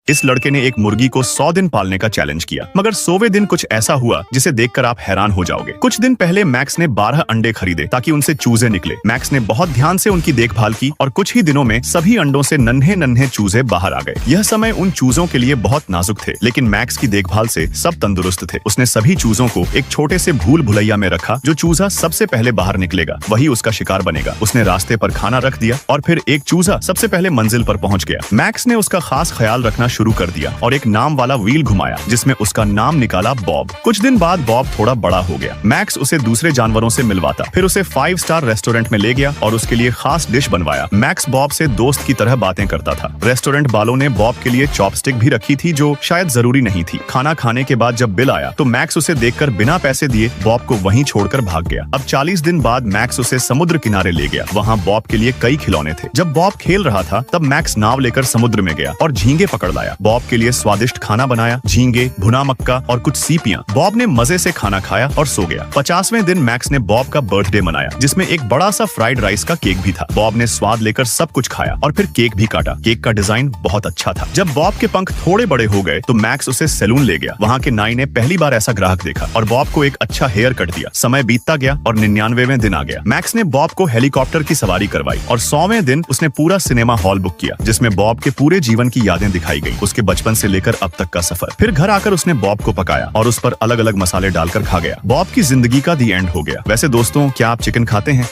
इस लड़के ने एक मुर्गी को 100 दिन पालने का चैलेंज किया, मगर 100वें दिन कुछ ऐसा हुआ जिसे देखकर आप हैरान हो जाओगे। कुछ दिन पहले मैक्स ने 12 अंडे खरीदे ताकि उनसे चूजे निकले। मैक्स ने बहुत ध्यान से उनकी देखभाल की और कुछ ही दिनों में सभी अंडों से नन्हे नन्हे चूजे बाहर आ गए। यह समय उन चूजों के लिए बहुत नाजुक थे, लेकिन मैक्स की देखभाल से सब तंदुरुस्त थे। उसने सभी चूजों को एक छोटे से भूल भुलैया में रखा। जो चूजा सबसे पहले बाहर निकलेगा वही उसका शिकार बनेगा। उसने रास्ते पर खाना रख दिया और फिर एक चूजा सबसे पहले मंजिल पर पहुंच गया। मैक्स ने उसका खास ख्याल रखना शुरू कर दिया और एक नाम वाला व्हील घुमाया जिसमें उसका नाम निकाला बॉब। कुछ दिन बाद बॉब थोड़ा बड़ा हो गया। मैक्स उसे दूसरे जानवरों से मिलवाता, फिर उसे 5 स्टार रेस्टोरेंट में ले गया और उसके लिए खास डिश बनवाया। मैक्स बॉब से दोस्त की तरह बातें करता था। रेस्टोरेंट वालों ने बॉब के लिए चॉपस्टिक भी रखी थी जो शायद जरूरी नहीं थी। खाना खाने के बाद जब बिल आया तो मैक्स उसे देखकर बिना पैसे दिए बॉब को वहीं छोड़कर भाग गया। अब 40 दिन बाद मैक्स उसे समुद्र किनारे ले गया। वहाँ बॉब के लिए कई खिलौने थे। जब बॉब खेल रहा था तब मैक्स नाव लेकर समुद्र में गया और झींगे पकड़ लाया। बॉब के लिए स्वादिष्ट खाना बनाया, झींगे, भुना मक्का और कुछ सीपियां। बॉब ने मजे से खाना खाया और सो गया। 50वें दिन मैक्स ने बॉब का बर्थडे मनाया जिसमें एक बड़ा सा फ्राइड राइस का केक भी था। बॉब ने स्वाद लेकर सब कुछ खाया और फिर केक भी काटा। केक का डिजाइन बहुत अच्छा था। जब बॉब के पंख थोड़े बड़े हो गए तो मैक्स उसे सैलून ले गया। वहाँ के नाई ने पहली बार ऐसा ग्राहक देखा और बॉब को एक अच्छा हेयर कट दिया। समय बीतता गया और 99वें दिन आ गया। मैक्स ने बॉब को हेलीकॉप्टर की सवारी करवाई और 100वें दिन उसने पूरा सिनेमा हॉल बुक किया जिसमें बॉब के पूरे जीवन की यादें दिखाई गई, उसके बचपन से लेकर अब तक का सफर। फिर घर आकर उसने बॉब को पकाया और उस पर अलग अलग मसाले डालकर खा गया। बॉब की जिंदगी का दी एंड हो गया। वैसे दोस्तों, क्या आप चिकन खाते हैं?